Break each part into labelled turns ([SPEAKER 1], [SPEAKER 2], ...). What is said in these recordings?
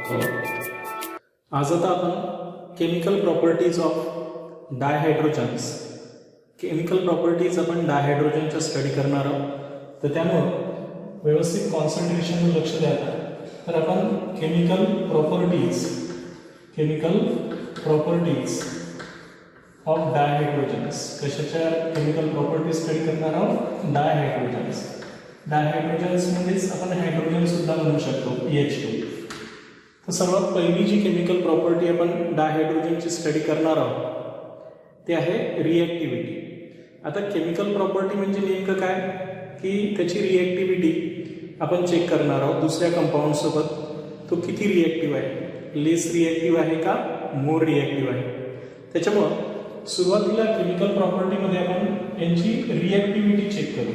[SPEAKER 1] आज आता आपण केमिकल प्रॉपर्टीज ऑफ डायहायड्रोजन्स आपण डायहायड्रोजनच्या स्टडी करणार आहोत. तर त्यामुळे व्यवस्थित कॉन्सन्ट्रेशनवर लक्ष द्या. तर आपण केमिकल प्रॉपर्टीज ऑफ डायहायड्रोजन्स कशाच्या केमिकल प्रॉपर्टीज स्टडी करणार आहोत? डायहायड्रोजन्स म्हणजेच आपण हायड्रोजन सुद्धा म्हणू शकतो H2. तर सर्वात पहिली जी केमिकल प्रॉपर्टी आपण डायहायड्रोजनची स्टडी करणार आहोत ते आहे रिएक्टिव्हिटी. आता केमिकल प्रॉपर्टी म्हणजे नेमकं काय की त्याची रिएक्टिव्हिटी आपण चेक करणार आहोत दुसऱ्या कंपाऊंड सोबत. तो किती रिएक्टिव्ह आहे, लेस रिएक्टिव्ह आहे का मोर रिएक्टिव्ह आहे. त्याच्यामुळं सुरुवातीला केमिकल प्रॉपर्टीमध्ये आपण यांची रिएक्टिव्हिटी चेक करू.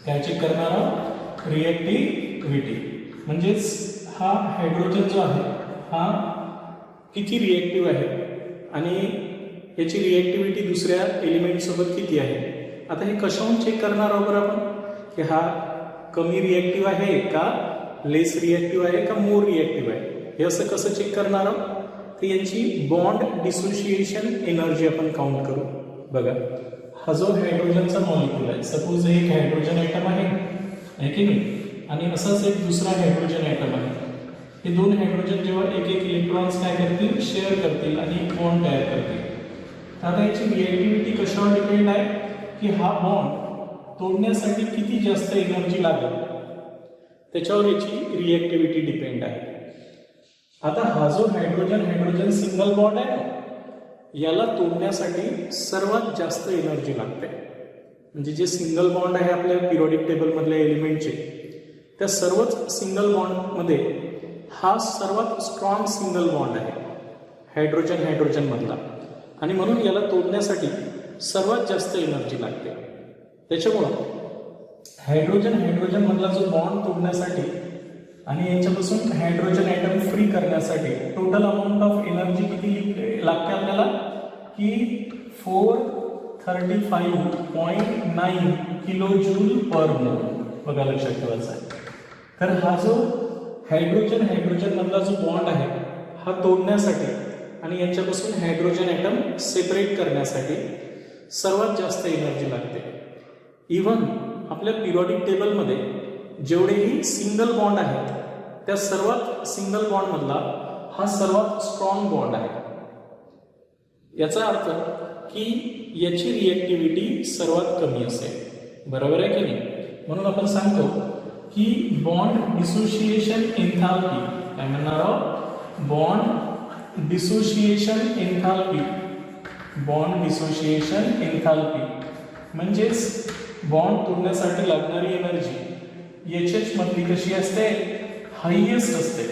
[SPEAKER 1] काय चेक करणार आहोत? रिएक्टिव्हिटी. म्हणजेच हा हायड्रोजन जो आहे हा किती रिएक्टिव्ह आहे आणि याची रिएक्टिव्हिटी दुसऱ्या एलिमेंटसोबत किती आहे. आता हे कशाहून चेक करणार आहोत आपण की हा कमी रिएक्टिव्ह आहे का लेस रिएक्टिव्ह आहे का मोर रिएक्टिव्ह आहे. हे असं कसं चेक करणार आहोत? तर यांची बॉन्ड डिसोसिएशन एनर्जी आपण काउंट करू. बघा, हा जो हायड्रोजनचा मॉलिक्यूल आहे, सपोज एक हायड्रोजन ॲटम आहे की नाही आणि असाच एक दुसरा हायड्रोजन ॲटम आहे. हे दोन हायड्रोजन जेव्हा एक एक इलेक्ट्रॉन्स काय करतील, शेअर करतील आणि एक बॉन्ड तयार करतील. तर आता याची रिएक्टिव्हिटी कशावर डिपेंड आहे की हा बॉन्ड तोडण्यासाठी किती जास्त एनर्जी लागेल त्याच्यावर याची रिएक्टिव्हिटी डिपेंड आहे. आता हा जो हायड्रोजन सिंगल बॉन्ड आहे ना, याला तोडण्यासाठी सर्वात जास्त एनर्जी लागते. म्हणजे जे सिंगल बॉन्ड आहे आपल्या पिरियोडिक टेबलमधल्या एलिमेंटचे, त्या सर्वच सिंगल बॉन्डमध्ये हा सर्वात स्ट्रॉंग सिंगल बॉन्ड आहे हायड्रोजन मधला आणि म्हणून याला तोडण्यासाठी सर्वात जास्त एनर्जी लागते. त्याच्यामुळं हायड्रोजन मधला जो बॉन्ड तोडण्यासाठी आणि यांच्यापासून हायड्रोजन ॲटम फ्री करण्यासाठी टोटल अमाऊंट ऑफ एनर्जी किती लागते आपल्याला की 435.9 किलो जूल पर मोल. बघा, लक्षात ठेवायचं आहे. तर हा जो हायड्रोजन मधला जो बॉन्ड आहे हा तोडण्यासाठी आणि यांच्यापासून हायड्रोजन ॲटम सेपरेट करण्यासाठी सर्वात जास्त एनर्जी लागते. इव्हन आपल्या पिरियोडिक टेबलमध्ये जेवढेही सिंगल बॉन्ड आहेत त्या सर्वात सिंगल बॉन्ड मधला हा सर्वात स्ट्रॉंग बॉन्ड आहे. याचा अर्थ की याची रिएक्टिव्हिटी सर्वात कमी असेल. बरोबर आहे की नाही. म्हणून आपण सांगतो की बॉन्ड डिसोसिएशन एन्थाल्पी, काय म्हणणार आहोत? बॉन्ड डिसोसिएशन एन्थाल्पी म्हणजेच बॉन्ड तोडण्यासाठी लागणारी एनर्जी एच मधली कशी असते? हायेस्ट असते.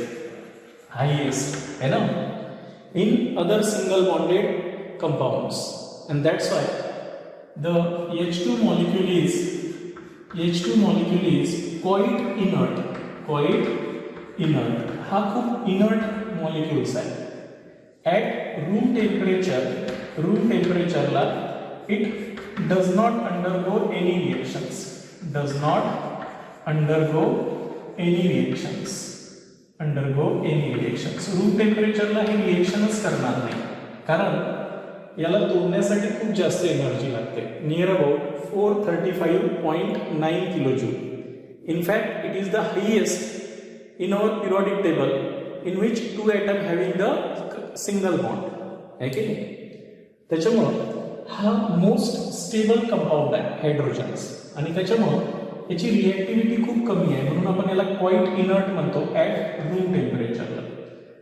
[SPEAKER 1] हायेस्ट आहे ना in other single bonded compounds. And that's why the H2 molecule is quite inert. हा खूप इनर्ट मॉलिक्युल्स आहे. ॲट रूम टेम्परेचरला it does not undergo any reactions. Room टेम्परेचरला हे रिएक्शनच करणार नाही कारण याला तोडण्यासाठी खूप जास्त एनर्जी लागते. Near about 435.9 kilo joule. In fact, it is the highest in our periodic table in which two atoms having the single bond. है की नाही. त्याच्यामुळं हा मोस्ट स्टेबल कंपाऊंड आहे हायड्रोजन्स आणि त्याच्यामुळं याची रिएक्टिव्हिटी खूप कमी आहे. म्हणून आपण याला क्वाईट इनर्ट म्हणतो ॲट रूम टेम्परेचरला.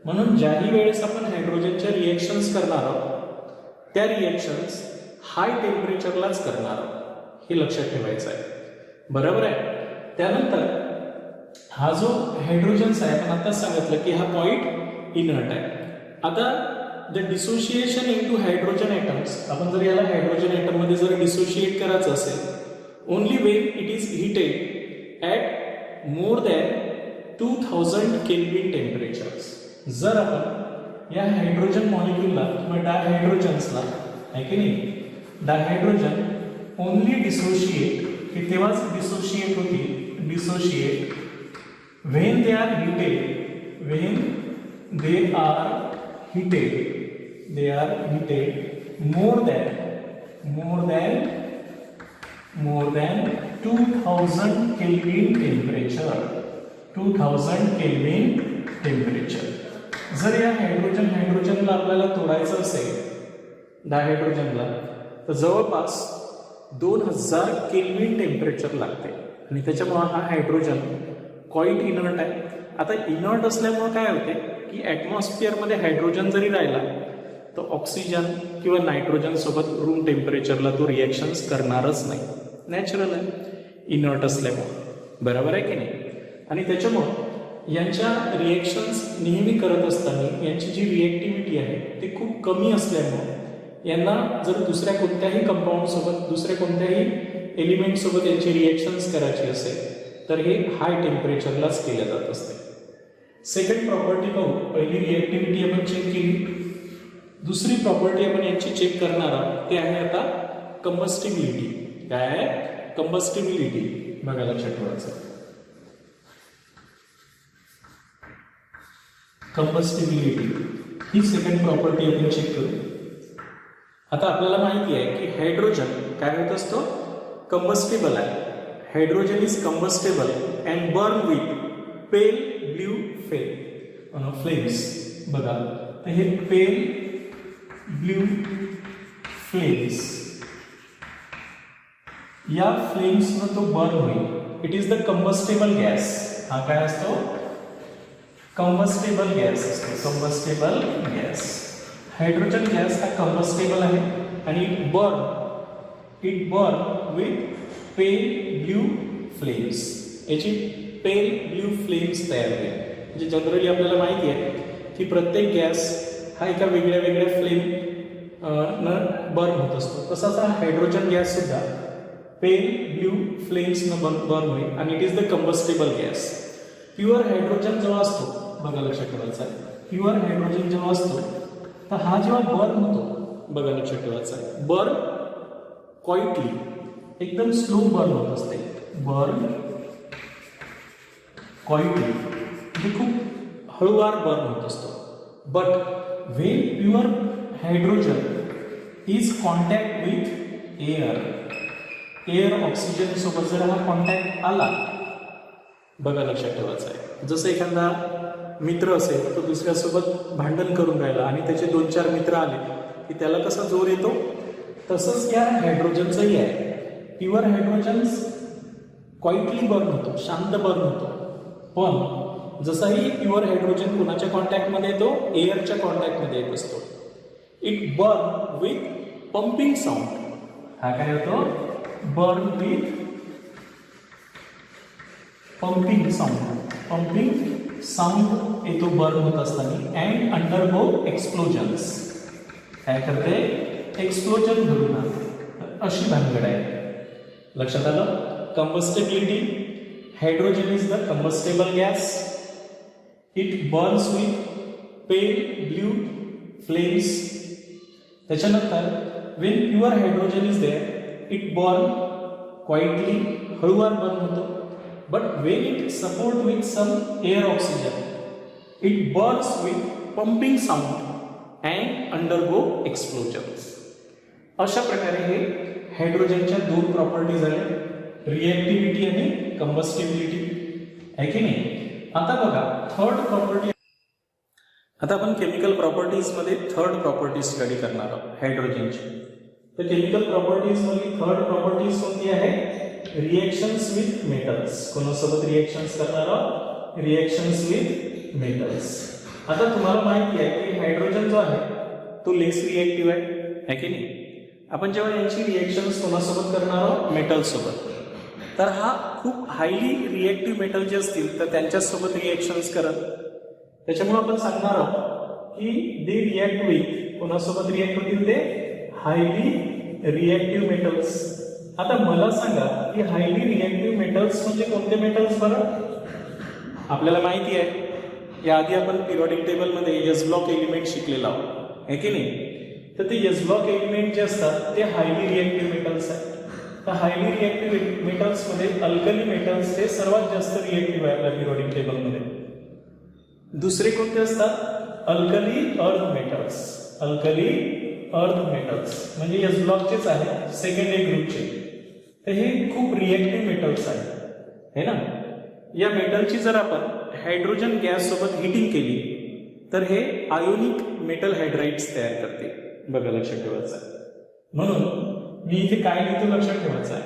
[SPEAKER 1] म्हणून ज्याही वेळेस आपण हायड्रोजनच्या रिएक्शन्स करणार आहोत त्या रिएक्शन्स हाय टेम्परेचरलाच करणार आहोत. हे लक्षात ठेवायचं आहे. बरोबर आहे. त्यानंतर हा जो हायड्रोजन्स आहे आपण आता सांगितलं की हा क्वाईट इनर्ट आहे. आता the dissociation into hydrogen atoms, आपण जर याला हायड्रोजन ॲटम मध्ये जर डिसोशिएट करायचं असेल only when it is heated at more than 2000 kelvin temperatures. जर आपण या हायड्रोजन मॉलिक्यूलला किंवा डायहायड्रोजन्सला आहे की नाही, डायहायड्रोजन ओनली डिसोशिएट की तेव्हाच डिसोशिएट होतील, dissociate when they are heated when they are heated more than 2000 Kelvin temperature. जर या हायड्रोजनला आपल्याला तोडायचं असेल डायहायड्रोजनला तर जवळपास 2000 केल्विन टेम्परेचर लागते आणि त्याच्यामुळे हा हायड्रोजन क्वाईट इनर्ट आहे. आता इनर्ट असल्यामुळे काय होते की ॲटमॉस्फिअरमध्ये हायड्रोजन जरी राहिला तर ऑक्सिजन किंवा नायट्रोजन सोबत रूम टेम्परेचरला तो रिॲक्शन्स करणारच नाही. नॅचरल आहे इनर्ट असल्यामुळे, बरोबर आहे की नाही. आणि त्याच्यामुळं यांच्या रिॲक्शन्स नेहमी करत असताना यांची जी रिॲक्टिव्हिटी आहे ती खूप कमी असल्यामुळे यांना जर दुसऱ्या कोणत्याही कंपाऊंडसोबत दुसऱ्या कोणत्याही एलिमेंटसोबत यांची रिॲक्शन्स करायची असेल तर हे हाय टेम्परेचरलाच केल्या जात असते. सेकंड प्रॉपर्टी पाहू. पहिली रिॲक्टिव्हिटी आपण चेक केली. दुसरी प्रॉपर्टी आपण यांची चेक करणार आहोत ते आहे आता कंबस्टिबिलिटी. काय आहे कंबस्टिबिलिटी? बघा लक्षात ठेवायचं. कंबस्टिबिलिटी ही सेकंड प्रॉपर्टी आपण चेक करू. आता आपल्याला माहिती आहे की हायड्रोजन काय होत असतो कंबस्टेबल आहे. Hydrogen is combustible and burn with pale blue flames. बघा तर हे पेल ब्ल्यू फ्लेम्स या फ्लेम्सनं तो बर्न होईल. It is the combustible gas. हा काय असतो कंबस्टेबल गॅस असतो. कंबस्टेबल गॅस हायड्रोजन गॅस हा कंबस्टेबल आहे आणि it burn with pale blue flames. याची पेल ब्ल्यू फ्लेम्स तयार होईल. म्हणजे जनरली आपल्याला माहिती आहे की प्रत्येक गॅस हा एका वेगळ्या फ्लेम न बर्न होत असतो. तसाच हा हायड्रोजन गॅस सुद्धा पेल ब्ल्यू फ्लेम्स न बर्न होईल आणि it is the combustible gas. Pure hydrogen जेव्हा असतो, बघा लक्षात ठेवायचं आहे, प्युअर हायड्रोजन जेव्हा असतो तर हा जेव्हा बर्न होतो, बघा लक्षात ठेवायचं आहे, बर्न क्वाइटली एकदम स्लो बर्न होत असते. बर्न क्वाइटली म्हणजे खूप हळूवार बर्न होत असतो. But when pure hydrogen is contact with air oxygen सोबत जर हा कॉन्टॅक्ट आला, बघा लक्षात ठेवायचं आहे, जसं एखादा मित्र असेल तो दुसऱ्यासोबत भांडण करून राहिला आणि त्याचे 2-4 मित्र आले की त्याला कसा जोर येतो, तसंच या हायड्रोजनचंही आहे. प्युअर हायड्रोजन क्वाइटली बर्न होतो, शांत बर्न होतो. पण जसाही प्युअर हायड्रोजन कोणाच्या कॉन्टॅक्टमध्ये येतो, एअरच्या कॉन्टॅक्टमध्ये येत असतो. It burn with pumping sound. हा काय होतो बर्न विथ पंपिंग साऊंड येतो बर्न होत असताना. And undergo explosions. काय करते एक्सप्लोजन घडून आणते. अशी भानगड आहे. लक्षात आलं. Combustibility, hydrogen is the combustible gas. It burns with pale blue flames. त्याच्यानंतर when pure hydrogen is there it burn quietly, हळूवार बर्न होतो. But when it support with some air oxygen, it burns with pumping sound and undergo explosions. अशा प्रकारे हे हायड्रोजनच्या 2 properties आहेत, रिॲक्टिव्हिटी आणि कंबस्टिबिलिटी, आहे की नाही. आता बघा थर्ड प्रॉपर्टी. आता आपण केमिकल प्रॉपर्टीजमध्ये थर्ड प्रॉपर्टी स्टडी करणार आहोत हायड्रोजनची. तर केमिकल प्रॉपर्टीजमध्ये थर्ड प्रॉपर्टीज कोणती आहे? Reactions with metals. कोणासोबत रिएक्शन्स करणार आहोत? Reactions with metals. आता तुम्हाला माहिती आहे की हायड्रोजन जो आहे तो लेस रिएक्टिव्ह आहे की नाही. आपण जेव्हा यांची रिएक्शन्स कोणासोबत करणार आहोत? मेटल्ससोबत. तर हा खूप हायली रिएक्टिव्ह मेटल जे असतील तर त्यांच्यासोबत रिएक्शन्स करत. त्याच्यामुळे आपण सांगणार आहोत की दे रिॲक्ट विथ, कोणासोबत रिॲक्ट होतील ते हायली रिएक्टिव्ह मेटल्स. आता मला सांगा की हायली रिएक्टिव्ह मेटल्स म्हणजे कोणते मेटल्स बरं? आपल्याला माहिती आहे याआधी आपण पिरियडिक टेबलमध्ये एस ब्लॉक एलिमेंट शिकलेला आहोत, आहे की नाही. तर ते एस ब्लॉक एलिमेंट जे असतात ते हायली रिएक्टिव्ह मेटल्स आहेत. तर हायली रिएक्टिव्ह मेटल्समध्ये अल्कली मेटल्स हे सर्वात जास्त रिएक्टिव्ह आहे आपल्या पिरियडिक टेबलमध्ये. दुसरे कोणते असतात alkali earth metals. Alkali earth metals म्हणजे एस ब्लॉकचेच आहे, सेकंड ए ग्रुपचे. तर हे खूप रिएक्टिव्ह मेटल्स आहेत है ना. या मेटलची जर आपण हायड्रोजन गॅस सोबत हिटिंग केली तर हे आयोनिक मेटल हायड्राइड्स तयार करते. बघा लक्षात ठेवायचं आहे. म्हणून मी इथे काय लिहितो लक्षात ठेवायचं आहे.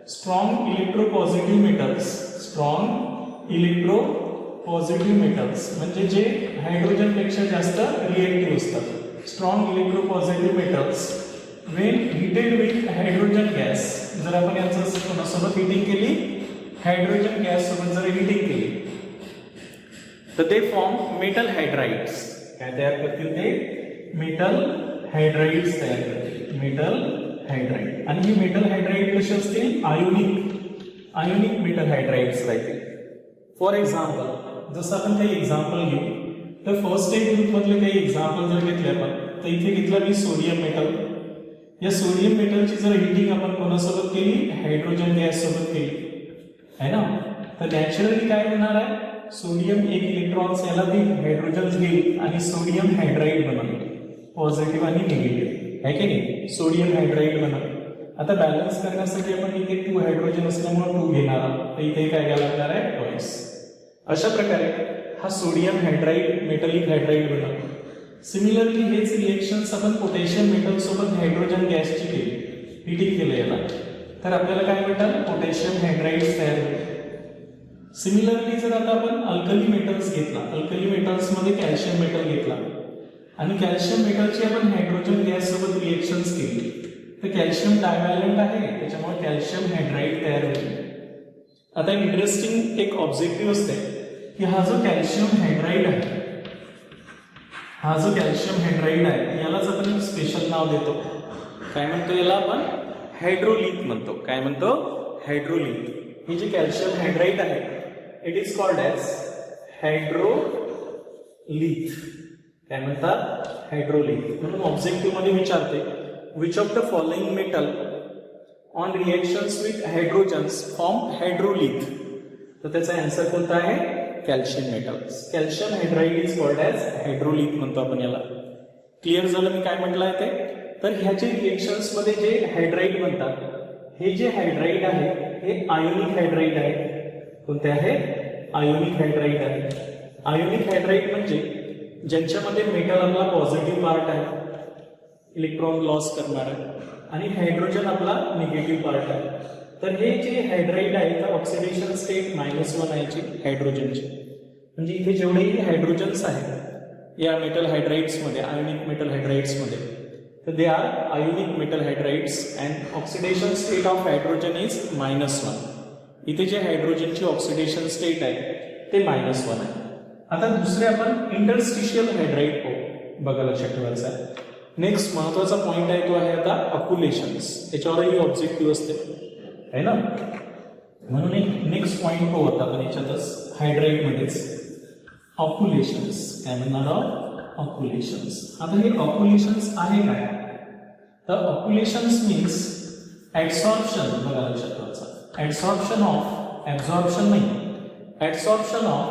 [SPEAKER 1] Strong electropositive metals. Strong electropositive metals म्हणजे जे हायड्रोजनपेक्षा जास्त रिएक्टिव्ह असतात. Strong electropositive metals when heated with hydrogen gas. जर आपण यांचं कोणासोबत हिटिंग केली, हायड्रोजन गॅस सोबत जर हिटिंग केली तर ते फॉर्म मेटल हायड्राइड्स. काय तयार करतील ते मेटल हायड्राइड्स तयार करतील. Metal hydride. आणि ही मेटल हायड्राइड कशी असतील आयोनिक मेटल हायड्राइड्स राहतील. फॉर एक्झाम्पल जसं आपण काही एक्झाम्पल घेऊ तर फर्स्ट ए ग्रुप मधले काही एक्झाम्पल जर घेतले आपण तर इथे घेतलं मी सोडियम मेटल. या सोडियम मेटलची जर हिटिंग आपण कोणासोबत केली, हायड्रोजन गॅस सोबत केली है ना, तर नॅचरली काय होणार आहे, सोडियम एक इलेक्ट्रॉन्स याला देईल, हायड्रोजन्स घेईल आणि सोडियम हायड्राइड बनवतो. पॉझिटिव्ह आणि निगेटिव्ह आहे की नाही, सोडियम हायड्राइड बनवतो. आता बॅलन्स करण्यासाठी आपण इथे 2 हायड्रोजन असल्यामुळे 2 घेणार आहोत, तर इथे काय घ्यायला लागणार आहे ट्वाइस. अशा प्रकारे हा सोडियम हायड्राइड मेटलिक हायड्राइड बनवतो. सिमिलरली हेच रिएक्शन्स आपण पोटॅशियम मेटल सोबत हायड्रोजन गॅसची केली, हिटिंग केलं याला, तर आपल्याला काय भेटेल, पोटॅशियम हायड्राइड तयार होईल. सिमिलरली जर आता आपण अल्कली मेटल्स घेतला, अल्कली मेटल्स मध्ये कॅल्शियम मेटल घेतला आणि कॅल्शियम मेटलची आपण हायड्रोजन गॅस सोबत रिएक्शन्स केली तर कॅल्शियम डायव्हॅलेंट आहे, त्याच्यामुळे कॅल्शियम हायड्राइड तयार होईल. आता इंटरेस्टिंग एक ऑब्जेक्टिव्ह असते की हा जो कॅल्शियम हायड्राइड आहे, हा जो कॅल्शियम हायड्राइड आहे यालाच आपण एक स्पेशल नाव देतो. काय म्हणतो याला आपण, हायड्रोलिथ म्हणतो. काय म्हणतो, हायड्रोलिथ. ही जी कॅल्शियम हायड्राइड आहे it is called as hydrolith. काय म्हणतात, हायड्रोलिथ. म्हणून ऑब्जेक्टिव्ह मध्ये विचारते which of the following metal on reactions with hydrogens form hydrolith. तर त्याचा आन्सर कोणता आहे, calcium metals. Calcium hydride is called as hydrolith म्हणतो आपण याला. क्लिअर झालं मी काय म्हटलंय ते. तर ह्याचे रिएक्शन्स मध्ये जे हायड्राइड बनतात, हे जे हायड्राइड आहे हे आयोनिक हायड्राइड आहे. कोणते आहे, आयोनिक हायड्राइड आहे. आयोनिक हायड्राइड म्हणजे ज्यांच्यामध्ये मेटल आपला पॉझिटिव्ह पार्ट आहे, इलेक्ट्रॉन लॉस करणार आहे, आणि हायड्रोजन आपला निगेटिव्ह पार्ट आहे. तर हे जे हायड्राइड आहे तर ऑक्सिडेशन स्टेट -1 आहे हायड्रोजनची. म्हणजे इथे जेवढेही हायड्रोजन्स आहेत या मेटल हायड्राइड्स मध्ये, आयोनिक मेटल हायड्राइड्स मध्ये, तर they are ionic metal hydrides and oxidation state of hydrogen is -1. इथे जे हायड्रोजनची ऑक्सिडेशन स्टेट आहे ते -1 आहे. आता दुसरे आपण इंटरस्टिशियल हायड्राइड पाहू. बघा लक्षात ठेवायचं आहे. नेक्स्ट महत्वाचा पॉइंट आहे तो आहे आता अक्युलेशन्स. त्याच्यावरही ऑब्जेक्टिव्ह असते आहे ना, म्हणून एक नेक्स्ट पॉइंट पाहू आता आपण याच्यातच हायड्राइड मध्येच, अक्युलेशन्स. काय म्हणणार, अक्युलेशन्स. आता हे अक्युलेशन्स आहे काय, तर अक्युलेशन्स मीन्स ऍब्सॉर्प्शन. बघा लक्षात ठेवायचं, ऍब्सॉर्प्शन ऑफ, ऍब्सॉर्प्शन नाही, absorption of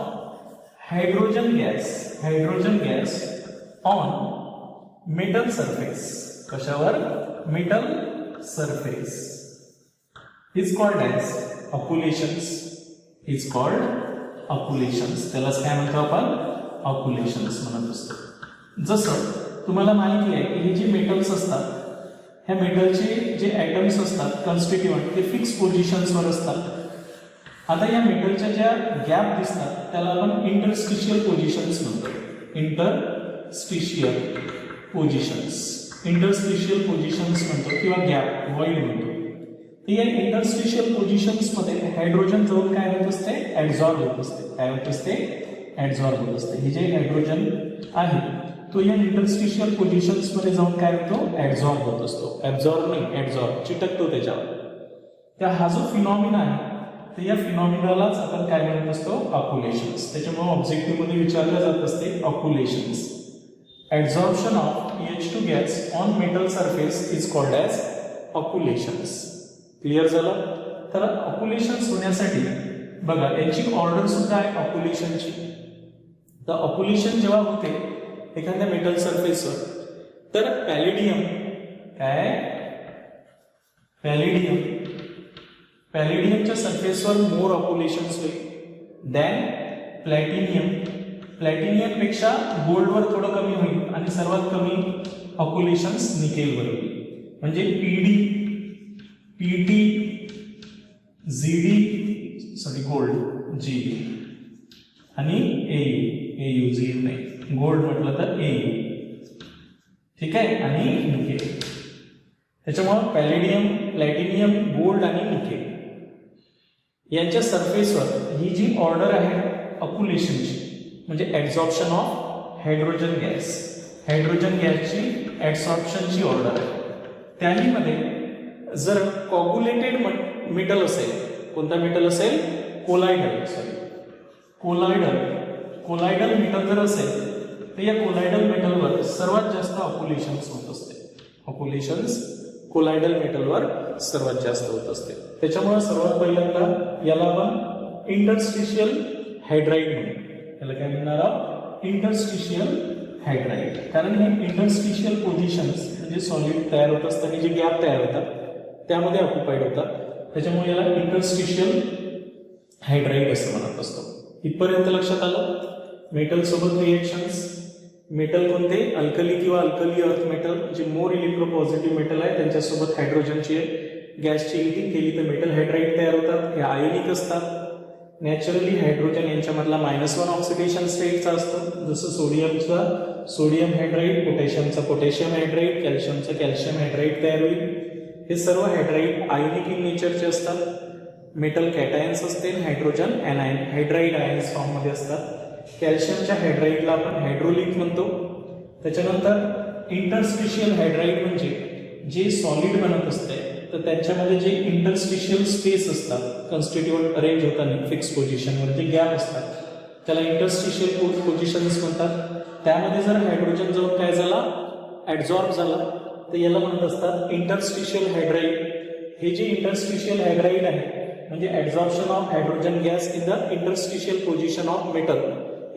[SPEAKER 1] hydrogen gas on metal surface. कशावर, metal surface is called as occlusions. Is called occlusions. त्यालाच काय म्हणतो आपण, अक्युलेशन्स म्हणत असतो. जसं तुम्हाला माहिती आहे की हे जे मेटल्स असतात, ह्या मेटलचे जे ॲटम्स असतात कन्स्टिट्यूएंट ते फिक्स पोझिशन्सवर असतात. आता या मेटलच्या ज्या गॅप दिसतात त्याला आपण इंटरस्टिशियल पोझिशन्स म्हणतो. इंटरस्टिशियल पोझिशन्स म्हणतो किंवा गॅप, व्हॉइड म्हणतो. तर या इंटरस्टिशियल पोझिशन्स मध्ये हायड्रोजन जाऊन काय होत असते, ऍब्झॉर्ब होत असते. काय होत असते, ऍब्झॉर्ब होत असते. हे जे हायड्रोजन आहे तो या इंटरस्टिशियल पोझिशन्स मध्ये जाऊन काय होतो, ऍब्झॉर्ब होत असतो. ऍब्झॉर्ब नाही, ऍब्झॉर्ब, चिटकतो त्याच्यावर. त्या हा जो फिनॉमिना आहे तर या फिनॉमिनालाच आपण काय म्हणत असतो, अक्युलेशन्स. त्याच्यामुळे ऑब्जेक्टिव्ह मध्ये विचारलं जात असते occlusions. Absorption of H2 gas on metal surface is called as occlusions. Clear झालं. तर अक्युलेशन्स होण्यासाठी बघा यांची ऑर्डर सुद्धा आहे अक्युलेशनची. तर ऑप्युलेशन जेव्हा होते एखाद्या मेटल सरफेसवर, तर पॅलेडियम काय, पॅलेडियमच्या सरफेसवर मोर ऑप्युलेशन्स होईल दॅन प्लॅटिनियम. प्लॅटिनियमपेक्षा गोल्डवर थोडं कमी होईल आणि सर्वात कमी ऑप्युलेशन्स निकेलवर होईल. म्हणजे पीटी, जीडी सॉरी गोल्ड जी आणि एयू जी नाही, गोल्ड म्हटलं तर एयू, ठीक आहे, आणि निकेल. त्याच्यामुळं पॅलेडियम, प्लॅटिनियम, गोल्ड आणि निकेल यांच्या सरफेसवर ही जी ऑर्डर आहे ऑप्युलेशनची, म्हणजे absorption of hydrogen gas, hydrogen गॅसची ऍब्झॉर्प्शनची ऑर्डर आहे. त्याहीमध्ये जर कॉग्युलेटेड मेटल असेल, कोणता मेटल असेल, कोलायडल मेटल जर असेल तर या कोलायडल मेटलवर सर्वात जास्त ऑप्युलेशन्स होत असते. ऑप्युलेशन्स कोलायडल मेटलवर सर्वात जास्त होत असते. त्याच्यामुळे सर्वात पहिल्यांदा याला आपण इंटरस्टिशियल हायड्राइड म्हणू. याला काय म्हणणार आहोत, इंटरस्टिशियल हायड्राइड. कारण हे इंटरस्टिशियल पोझिशन्स म्हणजे सॉलिड तयार होत असताना जे गॅप तयार होतात त्यामध्ये ऑक्युपाईड होतात. त्याच्यामुळे याला इंटरस्टिशियल हायड्राइड असं म्हणत असतो. इथपर्यंत लक्षात आलं. मेटल सोबत रिएक्शन्स, मेटल कोणते, अल्कली किंवा अल्कली अर्थ मेटल, जे मोर इलेक्ट्रोपॉझिटिव्ह मेटल आहे त्यांच्यासोबत हायड्रोजनची गॅसची लिंकिंग केली तर मेटल हायड्राइड तयार होतात. हे आयोनिक असतात. नॅचरली हायड्रोजन यांच्यामधला -1 ऑक्सिडेशन स्टेटचा असतं, जसं सोडियमचा सोडियम हायड्राइड, पोटॅशियमचा पोटॅशियम हायड्राइड, कॅल्शियमचा कॅल्शियम हायड्राइड तयार होईल. हे सर्व हायड्राइड आयोनिक इन नेचरचे असतात. मेटल कॅटायन्स असते, hydrogen anion hydride ions form मध्ये असतात. कॅल्शियमच्या हायड्राइडला आपण हायड्रोलिक म्हणतो. त्याच्यानंतर इंटरस्टिशियल हायड्राइड म्हणजे जे सॉलिड बनत असते तर त्यांच्यामध्ये जे इंटरस्टिशियल स्पेस असतात, कन्स्टिट्यूएंट अरेंज होताना फिक्स पोझिशनवर जे गॅप असतात त्याला इंटरस्टिशियल पोझिशन्स म्हणतात. त्यामध्ये जर हायड्रोजन जाऊन काय झाला, ऍब्झॉर्ब झाला तर याला म्हणत असतात इंटरस्टिशियल हायड्राइड. हे जे इंटरस्टिशियल हायड्राइड आहे म्हणजे absorption of hydrogen gas in the interstitial position of metal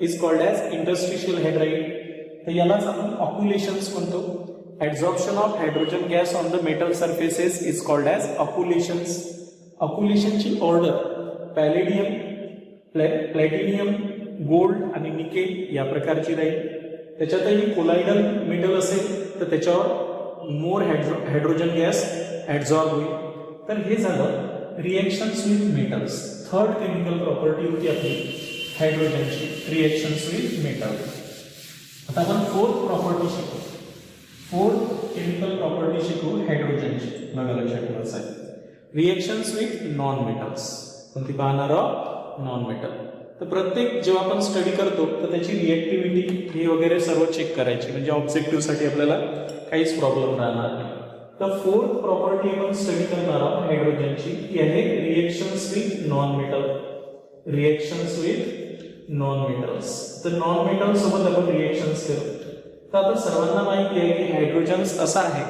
[SPEAKER 1] is called as interstitial hydride. तर यालाच आपण ऑप्युलेशन्स म्हणतो. Absorption of hydrogen gas on the metal surfaces is called as occlusions. ऑप्युलेशनची order palladium, platinum, gold आणि nickel या प्रकारची राहील. त्याच्यातही कोलायडल मेटल असेल तर त्याच्यावर मोर हायड्रोजन गॅस ऍब्झॉर्ब होईल. तर हे झालं reactions with metals. Third chemical property होती आपली हायड्रोजनची, रिएक्शन्स विथ मेटल. आता आपण फोर्थ प्रॉपर्टी शिकू. फोर्थ केमिकल प्रॉपर्टी शिकू हायड्रोजनची. बघा लक्षात ठेवायचं आहे, रिएक्शन्स विथ नॉन मेटल्स. कोणती पाहणार आहोत, नॉन मेटल. तर प्रत्येक जेव्हा आपण स्टडी करतो तर त्याची रिएक्टिव्हिटी हे वगैरे सर्व चेक करायची, म्हणजे ऑब्जेक्टिव्हसाठी आपल्याला काहीच प्रॉब्लेम राहणार नाही. तर फोर्थ प्रॉपर्टी आपण स्टडी करणार आहोत हायड्रोजनची, ती आहे reactions with non metal. Reactions with non metals. तर नॉन मेटल सोबत आपण रिएक्शन्स करू. तर आता सर्वांना माहिती आहे की हायड्रोजन्स असा आहे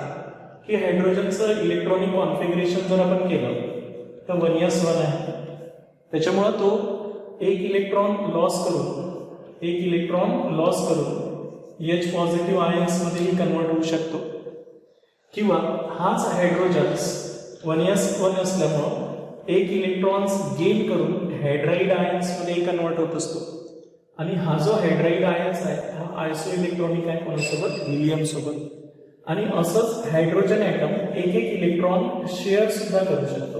[SPEAKER 1] की हायड्रोजनचं इलेक्ट्रॉनिक कॉन्फिगरेशन जर आपण केलं तर 1s1 आहे. त्याच्यामुळं तो एक इलेक्ट्रॉन लॉस करून H पॉझिटिव्ह आयन्स मध्येही कन्वर्ट होऊ शकतो, किंवा हाच हायड्रोजन्स 1s1 असल्यामुळं एक इलेक्ट्रॉन्स गेन करून हायड्राइड आयन्स मध्ये कन्वर्ट होत असतो. आणि हा जो हायड्राइड आयन्स आहे हा आयसो इलेक्ट्रॉनिक आहे कोणासोबत, हिलियम सोबत. आणि असंच हायड्रोजन ॲटम एक इलेक्ट्रॉन शेअर सुद्धा करू शकतो.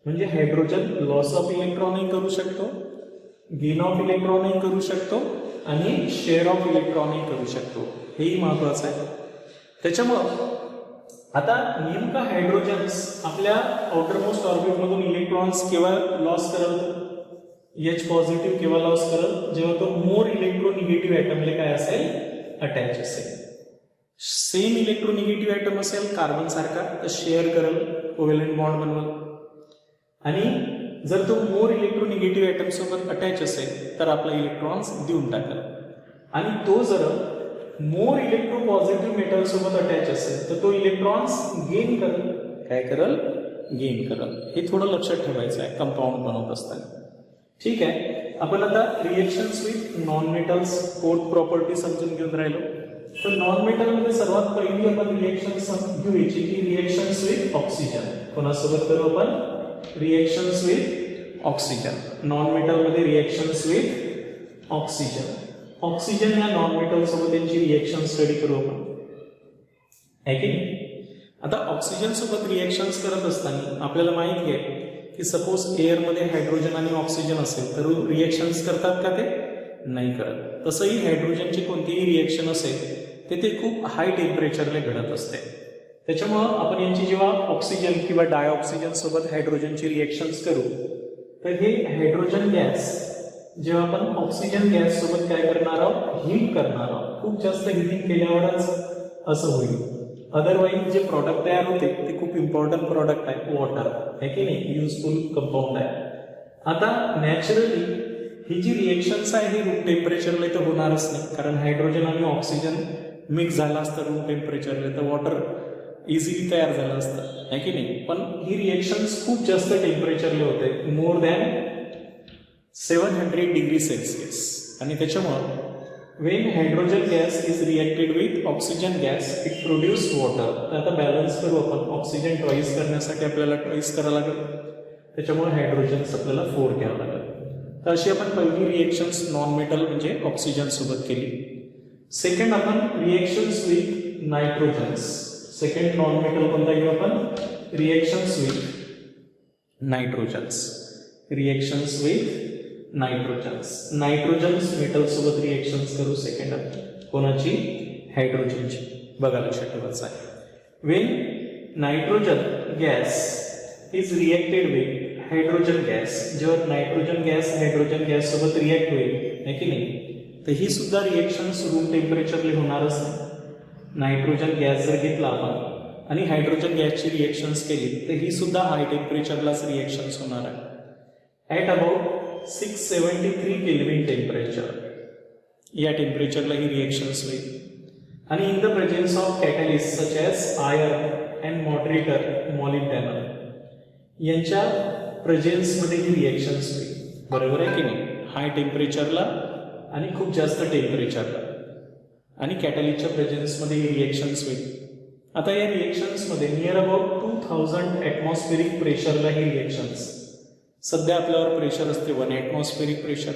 [SPEAKER 1] म्हणजे हायड्रोजन लॉस ऑफ इलेक्ट्रॉनही करू शकतो, गेन ऑफ इलेक्ट्रॉनही करू शकतो आणि शेअर ऑफ इलेक्ट्रॉनही करू शकतो. हेही महत्वाचं आहे. त्याच्यामुळं आता नेमका हायड्रोजन्स आपल्या आउटरमोस्ट ऑर्बिटमधून इलेक्ट्रॉन्स केव्हा लॉस करत, H पॉझिटिव्ह केव्हा लॉस करत, जेव्हा तो मोर इलेक्ट्रोनिगेटिव्ह ॲटमला काय असेल, अटॅच असेल. सेम इलेक्ट्रोनिगेटिव्ह ॲटम असेल कार्बन सारखा तर शेअर करेल, कोव्हॅलेंट बॉन्ड बनवेल. आणि जर तो मोर इलेक्ट्रोनिगेटिव्ह ॲटम सोबत अटॅच असेल तर आपला इलेक्ट्रॉन्स देऊन टाकेल. आणि तो जर मोर इलेक्ट्रोपॉझिटिव्ह मेटल सोबत अटॅच असेल तर तो इलेक्ट्रॉन्स गेन करेल. काय करेल, गेन करेल. हे थोडं लक्षात ठेवायचं आहे कंपाऊंड बनवत असताना. ठीक आहे. आपण आता reactions with non metals fourth property समजून घेऊन राहिलो. तर नॉन मेटल मध्ये सर्वात पहिली आपण रिएक्शन घेऊयाची की रिएक्शन्स विथ ऑक्सिजन. कोणासोबत करू आपण? Reactions with oxygen. Non metal मध्ये रिएक्शन्स विथ ऑक्सिजन. ऑक्सिजन या नॉन मेटल सोबत त्यांची रिएक्शन स्टडी करू आपण, आहे की नाही? आता ऑक्सिजन सोबत रिएक्शन्स करत असताना आपल्याला माहिती आहे की सपोज एअर मध्ये हायड्रोजन आणि ऑक्सिजन असेल तर रिएक्शन्स करतात का? ते नाही करत. तसंही हायड्रोजनची कोणतीही रिएक्शन असेल ते खूप हाय टेम्परेचरला घडत असते. त्याच्यामुळं आपण यांची जेव्हा ऑक्सिजन किंवा डायऑक्सिजन सोबत हायड्रोजनची रिएक्शन्स करू तर हे हायड्रोजन गॅस जेव्हा आपण ऑक्सिजन गॅस सोबत काय करणार आहोत? हीट करणार आहोत. खूप जास्त हिटिंग केल्यावरच असं होईल. अदरवाईज जे प्रॉडक्ट तयार होते ते खूप इम्पॉर्टंट प्रॉडक्ट आहे, वॉटर, आहे की नाही? युजफुल कंपाऊंड आहे. आता नॅचरली ही जी रिएक्शन्स आहे ही रूम टेम्परेचरला तर होणारच नाही, कारण हायड्रोजन आणि ऑक्सिजन मिक्स झाला असतं रूम टेम्परेचरला तर वॉटर इझिली तयार झालं असतं, आहे की नाही? पण ही रिएक्शन्स खूप जास्त टेम्परेचरला होते, मोर दॅन 700 डिग्री सेल्सिअस. आणि त्याच्यामुळं when hydrogen gas is reacted with oxygen gas it produce water. तर आता बॅलन्स करू आपण. ऑक्सिजन ट्वाइस करण्यासाठी आपल्याला ट्वाइस करावं लागेल, त्याच्यामुळे हायड्रोजन आपल्याला 4 घ्यावं लागेल. तर अशी आपण पहिली रिएक्शन्स नॉन मेटल म्हणजे ऑक्सिजन सोबत केली. सेकंड आपण reactions with nitrogens. Second non metal कोणता घेऊ आपण? Reactions with nitrogens. Reactions with nitrogens. Nitrogens metal सोबत रिएक्शन्स करू सेकंड. कोणाची? हायड्रोजनची. बघा लक्षात ठेवायचं आहे. When nitrogen gas is reacted with hydrogen gas, जेव्हा नायट्रोजन गॅस हायड्रोजन गॅस सोबत रिएक्ट होईल, आहे की नाही? तर ही सुद्धा रिएक्शन्स रूम टेम्परेचरला होणारच नाही. नायट्रोजन गॅस जर घेतला आपण आणि हायड्रोजन गॅसची रिएक्शन्स केली तर ही सुद्धा हाय टेम्परेचरलाच रिएक्शन्स होणार आहे. ॲट अबाउट 673 केल्विन टेम्परेचर, या टेम्परेचरला ही रिएक्शन्स होईल. आणि in the presence of catalyst such as iron and moderator molybdenum यांच्या प्रेझेन्समध्ये ही रिएक्शन्स होईल. बरोबर आहे की नाही? हाय टेम्परेचरला आणि खूप जास्त टेम्परेचरला आणि कॅटलिस्टच्या प्रेझेन्समध्ये ही रिएक्शन्स होईल. आता या रिएक्शन्समध्ये नियर अबाउट 2000 ॲटमॉस्फेरिक प्रेशरला ही रिएक्शन्स. सध्या आपल्यावर प्रेशर असते 1 ॲटमॉस्फेरिक प्रेशर,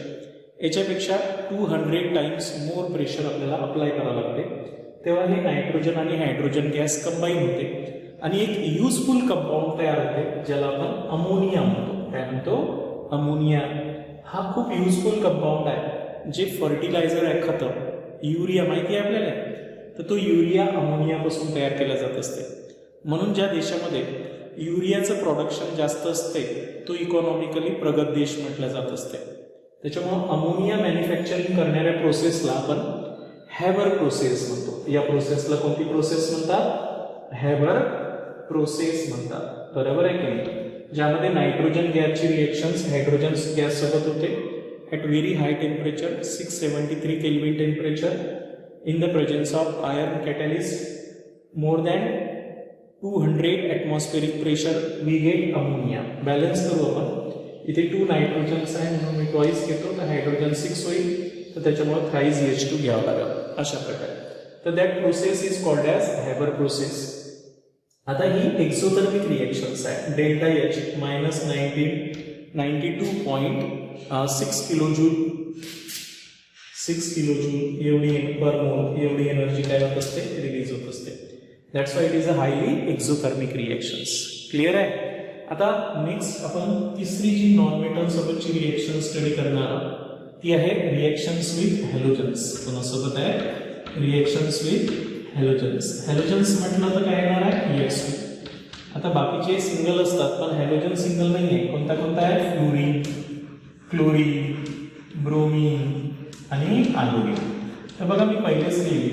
[SPEAKER 1] याच्यापेक्षा 200 टाइम्स मोर प्रेशर आपल्याला अप्लाय करावं लागते. तेव्हा हे नायट्रोजन आणि हायड्रोजन गॅस कंबाईन होते आणि एक युजफुल कंपाऊंड तयार होते ज्याला आपण अमोनिया म्हणतो. काय म्हणतो? अमोनिया. हा खूप युजफुल कंपाऊंड आहे जे फर्टिलायझर आहे, खतं. युरिया माहिती आहे आपल्याला, तर तो युरिया अमोनियापासून तयार केला जात असते. म्हणून ज्या देशामध्ये युरियाचं प्रोडक्शन जास्त असते तो इकॉनॉमिकली प्रगत देश म्हटलं जात असते. त्याच्यामुळं अमोनिया मॅन्युफॅक्चरिंग करणाऱ्या प्रोसेसला आपण हॅबर प्रोसेस म्हणतो. या प्रोसेसला कोणती प्रोसेस म्हणतात? हॅबर प्रोसेस म्हणतात. बरोबर आहे की नाही? ज्यामध्ये नायट्रोजन गॅसची रिएक्शन्स हायड्रोजन गॅस सोबत होते at very high temperature 673 kelvin temperature in the presence of iron catalyst more than 200 atmospheric pressure we get ammonia. Balance करू आपण. इथे 2 नायट्रोजन्स आहे म्हणून मी ट्वाइस घेतो तर हायड्रोजन 6 होईल, तर त्याच्यामुळे थ्राइज H2 घ्यावं लागेल. अशा प्रकारे. तर that process is called as Haber process. आता ही एक्झोथर्मिक रिएक्शन्स आहे. Delta H minus 92.6 kilojoule 6 kilojoule एवढी पर मोल एवढी एनर्जी काय होत असते? रिलीज होत असते. That's why it is a highly exothermic reactions. Clear आहे? आता नेक्स्ट आपण तिसरी जी नॉन मेटल सोबतची रिएक्शन स्टडी करणार आहोत ती आहे रिएक्शन्स विथ हॅलोजन्स. कोणासोबत आहे? Reactions with halogens. हॅलोजन्स म्हटलं तर काय येणार आहे? EX2. आता बाकीचे सिंगल असतात पण हॅलोजन सिंगल नाही आहे. कोणता कोणता आहे? फ्लोरीन, क्लोरीन, ब्रोमीन आणि आयोडीन. तर बघा मी पहिलेच लिहिली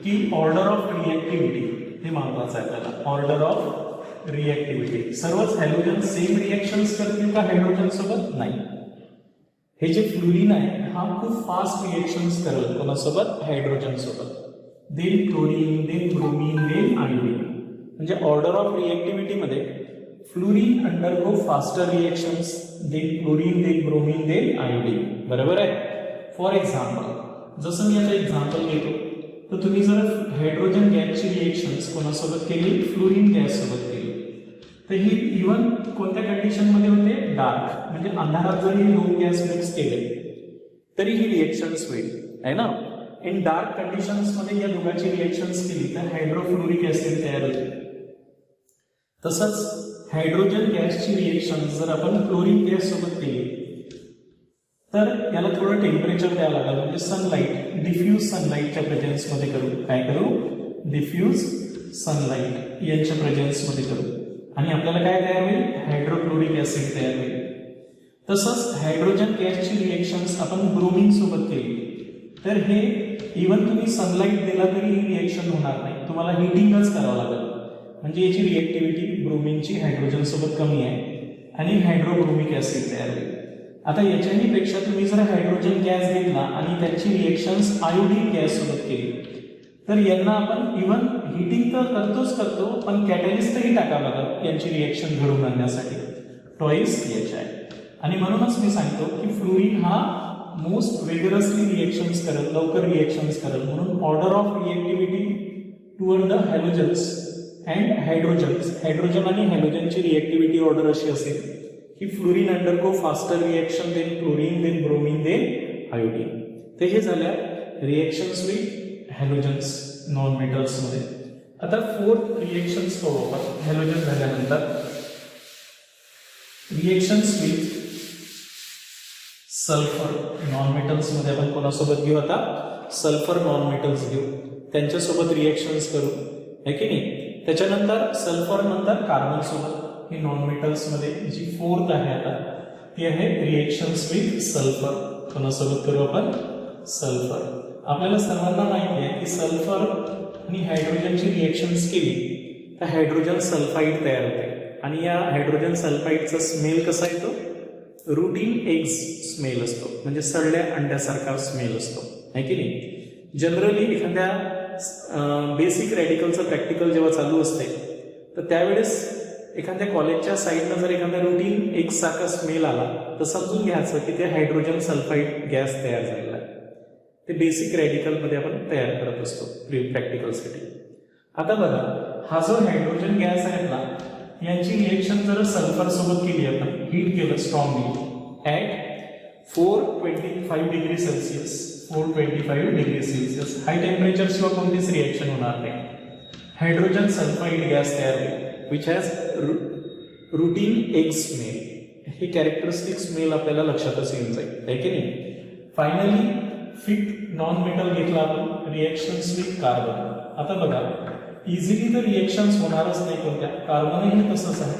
[SPEAKER 1] की ऑर्डर ऑफ रिएक्टिव्हिटी हे महत्वाचं आहे आपल्याला. Order of reactivity. सर्वच हॅलोजन सेम रिएक्शन्स करतील का हायड्रोजन सोबत? नाही. हे जे फ्लोरीन आहे हा खूप फास्ट रिएक्शन्स करेल कोणासोबत? हायड्रोजन सोबत. Then chlorine, then bromine, then iodine. म्हणजे ऑर्डर ऑफ रिएक्टिव्हिटीमध्ये fluorine undergo faster reactions then chlorine then bromine then iodine. बरोबर आहे. फॉर एक्झाम्पल, जसं मी आता एक्झाम्पल घेतो, तर तुम्ही जर हायड्रोजन गॅसची रिएक्शन्स कोणासोबत केली, फ्लोरीन गॅस सोबत केली, तर ही इव्हन कोणत्या कंडिशनमध्ये होते, डार्क, म्हणजे अंधारात जरी हे दोन गॅस मिक्स केले तरी ही रिएक्शन्स होईल, आहे ना. इन डार्क कंडिशन्स मध्ये या दोघांची रिएक्शन्स केली तर हायड्रोफ्लोरिक ऍसिड तयार होते. तसंच हायड्रोजन गॅसची रिएक्शन जर आपण क्लोरीन गॅस सोबत केली तर याला थोडं टेम्परेचर द्यावं लागेल, म्हणजे सनलाईट, डिफ्यूज सनलाईटच्या प्रेझेन्स मध्ये करू. काय करू, डिफ्यूज सनलाईट यांच्या प्रेझेन्स मध्ये करू आणि आपल्याला काय तयार होईल, हायड्रोक्लोरिक ऍसिड तयार होईल. तसंच हायड्रोजन गॅसची रिएक्शन्स आपण ब्रोमीन सोबत केली तर हे इव्हन तुम्ही सनलाईट दिला तरी ही रिएक्शन होणार नाही, तुम्हाला हिटिंगच करावं लागेल, म्हणजे याची रिएक्टिव्हिटी ब्रोमीनची हायड्रोजन सोबत कमी आहे आणि हायड्रोब्रोमिक ऍसिड तयार होईल. आता याच्याही पेक्षा तुम्ही जर हायड्रोजन गॅस घेतला आणि त्याची रिएक्शन्स आयोडीन गॅस सोबत केली तर यांना आपण इव्हन हिटिंग तर करतो पण कॅटलिस्टही टाकावं लागेल यांची रिएक्शन घडवून आणण्यासाठी. टॉईस याच्या आहे. आणि म्हणूनच मी सांगतो की फ्लोरीन हा मोस्ट वेगरसली रिएक्शन्स करेल, लवकर रिएक्शन्स करेल, म्हणून order of reactivity toward the halogens and hydrogens, hydrogen आणि हॅलोजनची रिएक्टिव्हिटी ऑर्डर अशी असेल की fluorine undergo faster reaction then chlorine then bromine then iodine. तर हे झाल्या reactions with halogens non metals मध्ये. आता फोर्थ रिएक्शन्स पाहू आपण हॅलोजन झाल्यानंतर. Reactions with sulphur non metals मध्ये आपण कोणासोबत घेऊ, आता सल्फर नॉन मेटल्स घेऊ, त्यांच्यासोबत रिएक्शन्स करू, है की नाही. त्याच्यानंतर सल्फर नंतर कार्बन सोबत, हे नॉन मेटल्स मध्ये जी फोर्थ आहे आता ती आहे रिएक्शन्स विथ सल्फर. कोणासोबत करू आपण, सल्फर. आपल्याला सर्वांना माहिती आहे की सल्फर आणि हायड्रोजनची रिएक्शन्स केली तर हायड्रोजन सल्फाईड तयार होते आणि या हायड्रोजन सल्फाईडचा स्मेल कसा येतो, रुटीन एग्स स्मेल असतो, म्हणजे सडल्या अंड्यासारखा स्मेल असतो, है की नाही. जनरली एखाद्या बेसिक रॅडिकलचं प्रॅक्टिकल जेव्हा चालू असते तर त्यावेळेस एखाद्या कॉलेजच्या साईडनं जर एखाद्या रुटीन एग्स सारखा स्मेल आला तर समजून घ्यायचं की ते हायड्रोजन सल्फाईड गॅस तयार झालेला आहे. ते बेसिक रॅडिकलमध्ये आपण तयार करत असतो प्रॅक्टिकलसाठी. आता बघा, हा जो हायड्रोजन गॅस आहे ना, यांची रिएक्शन जर सल्फर सोबत केली, आपण हीट केलं strongly at 425 degree Celsius, 425 degree Celsius, high temperature शिवाय कोणतीच रिएक्शन होणार नाही. हायड्रोजन सल्फाईड गॅस तयार होईल which has routine egg smell. हे कॅरेक्टरिस्टिक स्मेल आपल्याला लक्षातच येऊन जाईल, आहे की नाही. फायनली फिफ्थ नॉन मेटल घेतला आपण, रिएक्शन्स विथ कार्बन. आता बघा, इझिली तर रिएक्शन्स होणारच नाही कोणत्या, कार्बनही तसंच आहे.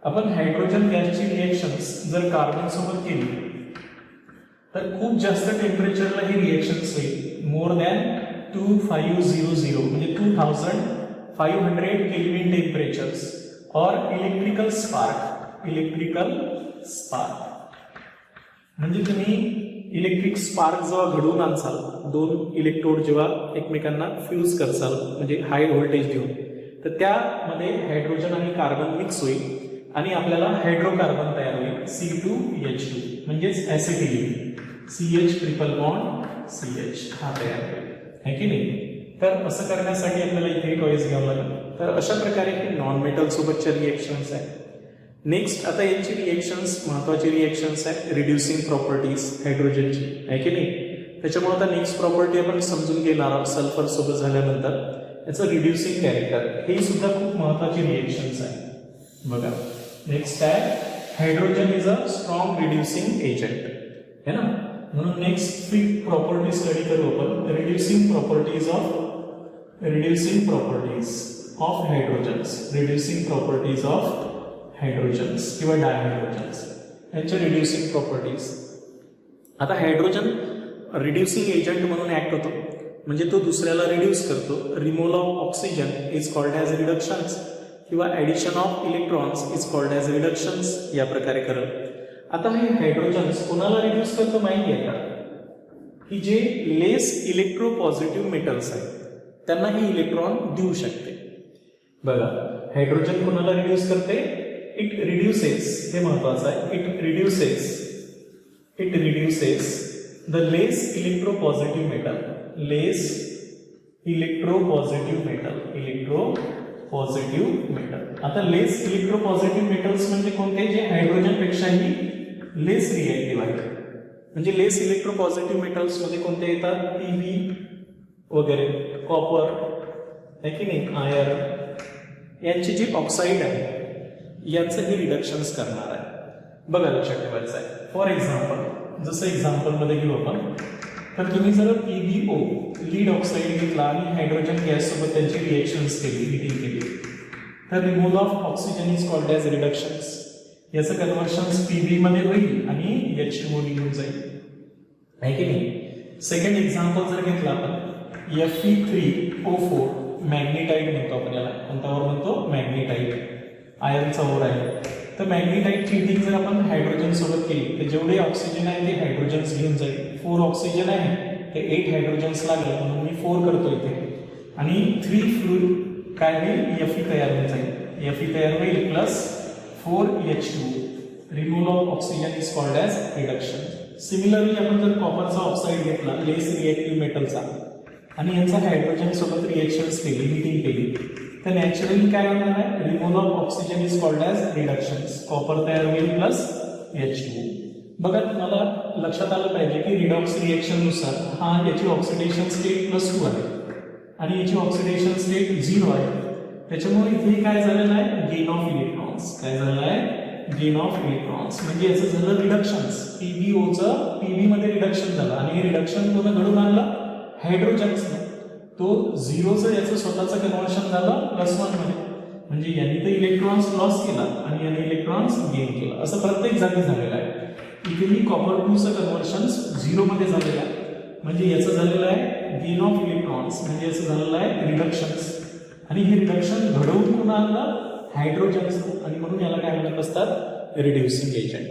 [SPEAKER 1] आपण हायड्रोजन गॅसची रिएक्शन्स जर कार्बन सोबत केली तर खूप जास्त टेम्परेचरला ही रिएक्शन्स होईल, मोर दॅन 2500 म्हणजे 2500 केल्विन टेम्परेचर्स और इलेक्ट्रिकल स्पार्क. इलेक्ट्रिकल स्पार्क म्हणजे तुम्ही इलेक्ट्रिक स्पार्क जेव्हा घडवून आणसाल, दोन इलेक्ट्रोड जेव्हा एकमेकांना फ्यूज करसाल म्हणजे हाय व्होल्टेज देऊन, तर त्यामध्ये हायड्रोजन आणि कार्बन मिक्स होईल आणि आपल्याला हायड्रोकार्बन तयार होईल, C2H2 म्हणजेच ऍसिटिलिटी, CH ट्रिपल बॉन्ड CH हा तयार होईल, है की नाही. तर असं करण्यासाठी आपल्याला इथे टॉईस घ्यावं लागेल. तर अशा प्रकारे हे नॉन मेटल सोबतच्या रिएक्शन्स आहेत. नेक्स्ट आता यांची रिएक्शन्स, महत्वाची रिएक्शन्स आहे रिड्युसिंग प्रॉपर्टीज हायड्रोजनची, आहे की नाही. त्याच्यामुळे आता नेक्स्ट प्रॉपर्टी आपण समजून घेणार आहोत सल्फर सोबत झाल्यानंतर, याचं रिड्युसिंग कॅरेक्टर. हे सुद्धा खूप महत्वाची रिएक्शन्स आहे. बघा, नेक्स्ट आहे hydrogen is a strong reducing agent, है ना. म्हणून नेक्स्ट फिफ्थ प्रॉपर्टी स्टडी करू आपण, reducing properties of hydrogens, reducing properties of hydrogens किंवा डायहायड्रोजन्स यांच्या रिड्युसिंग प्रॉपर्टीज. आता हायड्रोजन रिड्युसिंग एजंट म्हणून ऍक्ट होतो, म्हणजे तो दुसऱ्याला रिड्यूस करतो. Removal of oxygen is called as reductions किंवा addition of electrons is called as reductions, या प्रकारे करत. आता हे हायड्रोजन्स कोणाला रिड्यूस करतो माहिती आहे का, की जे लेस इलेक्ट्रोपॉझिटिव्ह मेटल्स आहेत त्यांना ही इलेक्ट्रॉन देऊ शकते. बघा, हायड्रोजन कोणाला रिड्यूस करते, इट रिड्युसेस, हे महत्वाचं आहे, it reduces the less electropositive metal, less electropositive metal. आता लेस इलेक्ट्रोपॉझिटिव्ह मेटल्स म्हणजे कोणते, जे हायड्रोजन पेक्षाही लेस रिएक्टिव्ह आहेत. म्हणजे लेस इलेक्ट्रोपॉझिटिव्ह मेटल्स मध्ये कोणते येतात, Pb वगैरे, कॉपर आहे की नाही, आयर्न, यांची जी ऑक्साईड आहे यांचं हे रिडक्शन्स करणार आहे. बघा लक्षात ठेवायचं आहे. फॉर एक्झाम्पल, जसं एक्झाम्पल मध्ये घेऊ आपण, तर तुम्ही जर PbO लीड ऑक्साईड घेतला आणि हायड्रोजन गॅस सोबत त्यांची रिएक्शन्स केली, हिटिंग केली, तर removal of oxygen is called as reductions. याचं कन्व्हर्शन Pb मध्ये होईल आणि H2O निघून जाईल, आहे की नाही. सेकंड एक्झाम्पल जर घेतला आपण, Fe3O4 मॅग्नेटाइट म्हणतो आपण याला, कोणत्यावर म्हणतो, मॅग्नेटाइट, आयर्नचा ओर आहे. तर मॅग्नेटाइटची हिटिंग जर आपण हायड्रोजन सोबत केली तर जेवढे ऑक्सिजन आहे ते हायड्रोजन्स घेऊन जाईल. 4 ऑक्सिजन आहे ते 8 हायड्रोजन्स लागले, म्हणून मी 4 करतो इथे, आणि 3 फ्लूइड काय होईल, Fe तयार होऊन जाईल. Fe तयार होईल plus 4H2. Removal of oxygen is called as reduction. Similarly आपण जर कॉपरचा ऑक्साईड घेतला, लेस रिएक्टिव्ह मेटलचा, आणि यांचा हायड्रोजन सोबत रिएक्शन्स केली, हिटिंग केली, तर नॅचरली काय होणार आहे, removal of oxygen is called as reductions. Copper तयार होईल प्लस H2. बघा, तुम्हाला लक्षात आलं पाहिजे की रिडॉक्स रिएक्शन नुसार हा याची ऑक्सिडेशन स्टेट +2 आहे आणि याची ऑक्सिडेशन स्टेट 0 आहे. त्याच्यामुळे इथे काय झालेलं आहे, गेन ऑफ इलेक्ट्रॉन्स. काय झालेलं आहे, गेन ऑफ इलेक्ट्रॉन्स. म्हणजे याचं झालं रिडक्शन्स. PbOचं Pb मध्ये रिडक्शन झालं आणि हे रिडक्शन कोण घडून आणलं, हायड्रोजन्सनं. तो 0चं याचं स्वतःचं कन्व्हर्शन झालं +1 मध्ये. म्हणजे यांनी तर इलेक्ट्रॉन्स लॉस केला आणि यांनी इलेक्ट्रॉन्स गेन केला. असं प्रत्येक जागी झालेलं आहे. इथेही कॉपर 2चं कन्व्हर्शन 0 मध्ये झालेलं आहे. म्हणजे याचं झालेलं आहे गेन ऑफ इलेक्ट्रॉन्स, म्हणजे याचं झालेलं आहे रिडक्शन्स. आणि हे रिडक्शन घडवून कोण आणलं, हायड्रोजन्स. आणि म्हणून याला काय म्हणत असतात, रिड्युसिंग एजंट.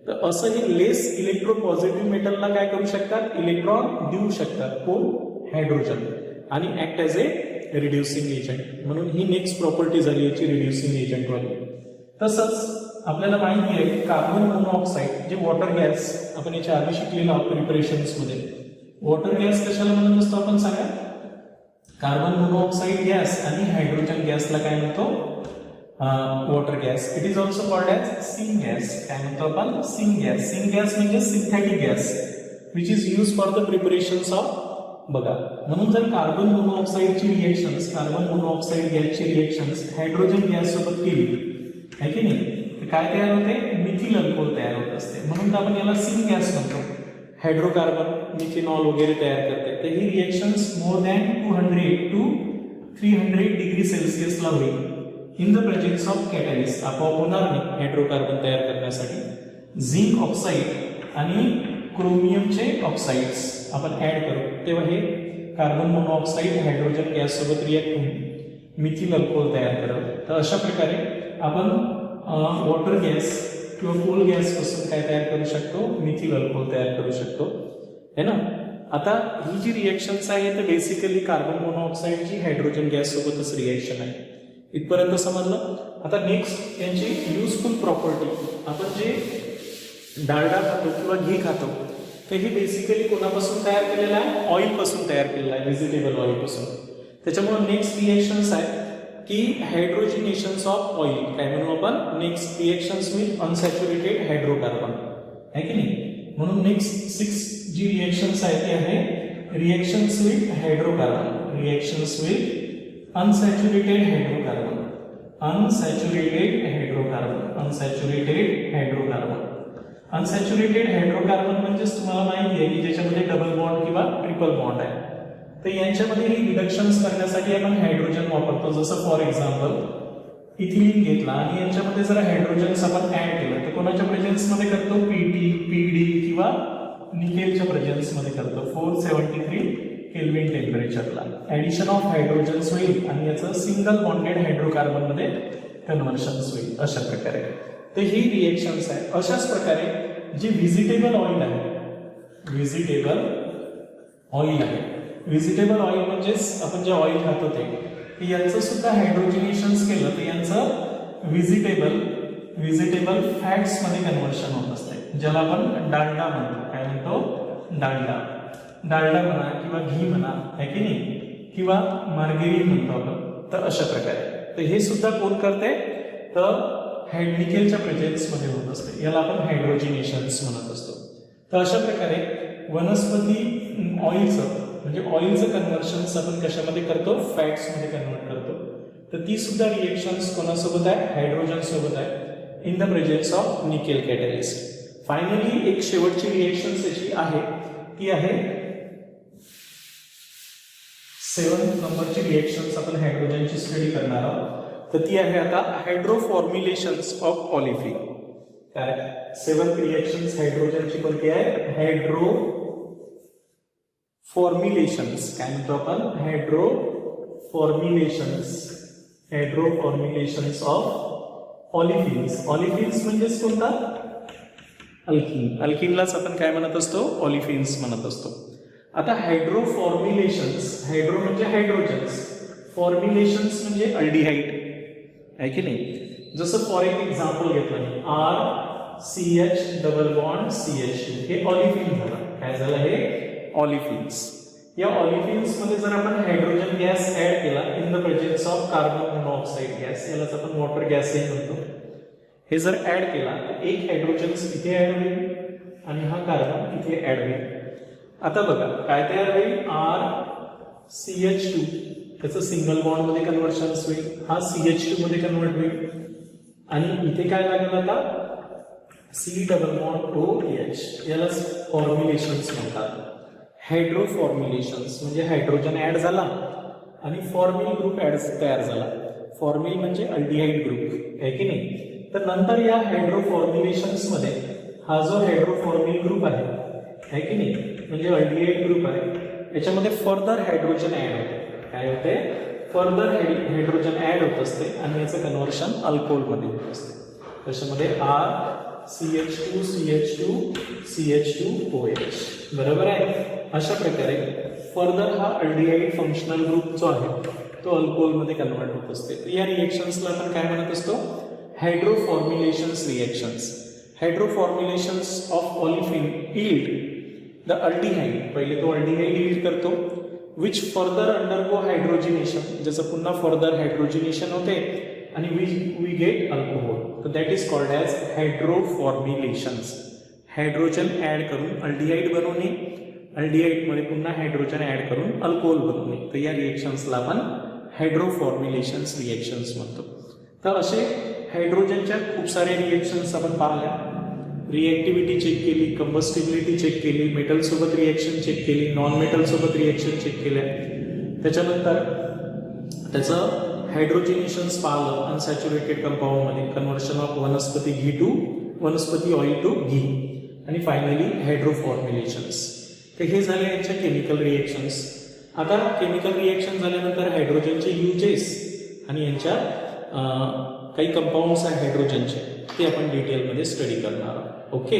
[SPEAKER 1] तर असं हे लेस इलेक्ट्रोपॉझिटिव्ह मेटलला काय करू शकतात, इलेक्ट्रॉन देऊ शकतात, कोण, हायड्रोजन, आणि ऍक्ट ॲज ए रिड्युसिंग एजंट. म्हणून ही नेक्स्ट प्रॉपर्टी झाली याची, रिड्युसिंग एजंट वाली. तसंच आपल्याला माहिती आहे की कार्बन मोनॉक्साईड, जे वॉटर गॅस, आपण याच्या आधी शिकलेलो आहोत प्रिपरेशन्स मध्ये. वॉटर गॅस कशाला म्हणत असतो आपण सांगा, कार्बन मोनॉक्साईड गॅस आणि हायड्रोजन गॅसला काय म्हणतो, water gas. It is also called as syngas. काय म्हणतो आपण, सिंग गॅस. सिंग गॅस म्हणजे synthetic gas which is use for the preparations of. बघा, म्हणून जर कार्बन मोनॉक्साईडची रिएक्शन्स, कार्बन मोनॉक्साईड गॅसची रिएक्शन्स हायड्रोजन गॅस सोबत केली, आहे की नाही, तर काय तयार होते, मिथिल अल्कोहोल तयार होत असते. म्हणून आपण याला सिंग गॅस म्हणतो. हायड्रोकार्बन मिथेनॉल वगैरे तयार करते. तर ही reactions more than 200 to 300 degree सेल्सिअसला होईल in the presence of catalyst. आपोआप होणार नाही हायड्रोकार्बन तयार करण्यासाठी. झिंक ऑक्साईड आणि क्रोमियमचे ऑक्साईड्स आपण ऍड करू, तेव्हा हे कार्बन मोनॉक्साईड हायड्रोजन गॅस सोबत रिॲक्ट होऊन मिथिल अल्कोहोल तयार करत. तर अशा प्रकारे आपण वॉटर गॅस किंवा कोल गॅस पासून काय तयार करू शकतो, मिथिल अल्कोहोल तयार करू शकतो, है ना. आता ही जी रिएक्शन्स आहे तर बेसिकली कार्बन मोनॉक्साईडची हायड्रोजन गॅस सोबतच रिएक्शन आहे. इथपर्यंत समजलं. आता नेक्स्ट यांची युजफुल प्रॉपर्टी. आपण जे डालडा खातो किंवा घी खातो तर हे बेसिकली कोणापासून तयार केलेलं आहे, ऑइल पासून तयार केलेलं आहे, व्हेजिटेबल ऑइल पासून. त्याच्यामुळे नेक्स्ट रिएक्शन्स आहे की हायड्रोजिनेशन्स ऑफ ऑइल. काय म्हणू आपण, next reactions with unsaturated hydrocarbon, आहे की नाही. म्हणून नेक्स्ट 6 जी रिएक्शन्स आहे ती आहे reactions with hydrocarbon, reactions with unsaturated hydrocarbon, unsaturated hydrocarbon, unsaturated hydrocarbon. Unsaturated hydrocarbon म्हणजेच तुम्हाला माहिती आहे की ज्याच्यामध्ये डबल बॉन्ड किंवा ट्रिपल बॉन्ड आहे. तर यांच्यामध्ये ही रिडक्शन्स करण्यासाठी आपण हायड्रोजन वापरतो. जसं फॉर एक्झाम्पल इथिलीन घेतला आणि यांच्यामध्ये जर हायड्रोजन्स आपण ऍड केलं तर कोणाच्या प्रेझेन्समध्ये करतो, पीडी किंवा निकेलच्या प्रेझेन्समध्ये करतो 473 केल्विन टेम्परेचरला. ऍडिशन ऑफ हायड्रोजन्स होईल आणि याचं सिंगल बॉन्डेड हायड्रोकार्बन मध्ये कन्व्हर्शन्स होईल. अशा प्रकारे तर ही रिएक्शन्स आहे. अशाच प्रकारे जे व्हेजिटेबल ऑइल आहे, व्हेजिटेबल ऑइल आहे, व्हेजिटेबल ऑइल म्हणजेच आपण जे ऑइल खातो ते यांचं सुद्धा हायड्रोजिनेशन्स केलं तर यांचं व्हेजिटेबल व्हेजिटेबल फॅट्स मध्ये कन्व्हर्शन होत असते, ज्याला आपण डालडा म्हणतो. काय म्हणतो? डालडा. डालडा म्हणा किंवा घी म्हणा, आहे की नाही, किंवा मार्गेरीन म्हणतो आपण. तर अशा प्रकारे तर हे सुद्धा कोण करते, तर निकेलच्या प्रेझेन्स मध्ये होत असते. याला आपण हायड्रोजिनेशन्स म्हणत असतो. तर अशा प्रकारे वनस्पती ऑइलचं म्हणजे ऑइलचं कन्व्हर्शन आपण कशामध्ये करतो? फॅट्स मध्ये कन्वर्ट करतो. तर ती सुद्धा रिएक्शन्स कोणासोबत आहे? हायड्रोजन सोबत आहे, in the presence of nickel catalyst. Finally एक शेवटची रिएक्शन त्याची आहे, ती आहे 7 नंबरची रिएक्शन्स आपण हायड्रोजनची स्टडी करणार आहोत. तर ती आहे आता हायड्रोफॉर्म्युलेशन्स ऑफ ऑलिफिन. काय 7th रिएक्शन्स हायड्रोजनची कोणती आहे? हायड्रो फॉर्म्युलेशन्स. काय म्हणतो आपण? हायड्रोफॉर्म्युलेशन्स ऑफ ऑलिफिन्स. ऑलिफिन्स म्हणजेच कोणता? अल्किन. अल्किनलाच आपण काय म्हणत असतो? ऑलिफिन्स म्हणत असतो. आता हायड्रोफॉर्म्युलेशन्स, हायड्रो म्हणजे हायड्रोजन्स, फॉर्म्युलेशन्स म्हणजे अल्डिहाइड, आहे की नाही. जसं फॉर एक एक्झाम्पल घेतलं मी, RCH डबल बॉन्ड CH2, हे ऑलिफिन झालं. काय झालं? हे ऑलिफिन्स. या ऑलिफिन्स मध्ये जर आपण हायड्रोजन गॅस ऍड केला in the presence of carbon monoxide gas, यालाच आपण वॉटर गॅसही म्हणतो, हे जर ऍड केला तर एक हायड्रोजन इथे ऍड होईल आणि हा कार्बन इथे ऍड होईल. आता बघा काय तयार होईल? RCH2, त्याचं सिंगल बॉन्ड मध्ये कन्व्हर्शन होईल, हा CH2 मध्ये कन्वर्ट होईल आणि इथे काय लागेल आता? C डबल बॉन्ड OH, यालाच फॉर्म्युलेशन्स म्हणतात. हायड्रोफॉर्म्युलेशन्स म्हणजे हायड्रोजन ऍड झाला आणि फॉर्मिल ग्रुप तयार झाला. फॉर्मिल म्हणजे अल्डिहाइड ग्रुप, आहे की नाही. तर नंतर या हायड्रोफॉर्म्युलेशन्स मध्ये हा जो हायड्रोफॉर्मिल ग्रुप आहे की नाही, म्हणजे अल्डिहाइड ग्रुप आहे, याच्यामध्ये फर्दर हायड्रोजन ऍड होते. काय होते? फर्दर हायड्रोजन ऍड होत असते आणि याचं कन्व्हर्शन अल्कोहोल मध्ये होत असते. त्याच्यामध्ये RCH2 CH2 CH2 OH, बरोबर आहे. अशा प्रकारे फर्दर हा अल्डिहाइड फंक्शनल ग्रुप जो आहे तो अल्कोहोल मध्ये कन्वर्ट होत असते. या रिएक्शन्सला आपण काय म्हणत असतो? Hydroformylations reactions. Hydroformylations of olefin yield the aldehyde. पहिले तो अल्डिहाइड यील्ड करतो, विच फर्दर अंडरगो हायड्रोजिनेशन, ज्याचं पुन्हा फर्दर हायड्रोजिनेशन होते आणि वी गेट अल्कोहोल. तर that is called as hydroformylations. Hydrogen add करून अल्डिहाइड बनवणे, अल्डिहाइडमध्ये पुन्हा हायड्रोजन ऍड करून अल्कोहोल बनवणे. तर या रिएक्शन्सला आपण हायड्रोफॉर्म्युलेशन्स रिएक्शन्स म्हणतो. तर असे हायड्रोजनच्या खूप सारे रिएक्शन्स आपण पाहिल्या. रिएक्टिव्हिटी चेक केली, कंबस्टिबिलिटी चेक केली, मेटल सोबत रिएक्शन चेक केली, नॉन मेटल सोबत रिएक्शन चेक केल्या. त्याच्यानंतर त्याचं हायड्रोजिनेशन्स पाहिलं अनसॅच्युरेटेड कंपाऊंड मध्ये, कन्व्हर्शन ऑफ वनस्पती घी टू वनस्पती ऑइल टू घी, आणि फायनली हायड्रोफॉर्म्युलेशन्स. तर हे झाले यांच्या केमिकल रिएक्शन्स. आता केमिकल रिएक्शन झाल्यानंतर हायड्रोजनचे युजेस आणि यांच्या काही कंपाऊंड्स आहेत हायड्रोजनचे, ते आपण डिटेलमध्ये स्टडी करणार आहोत. ओके.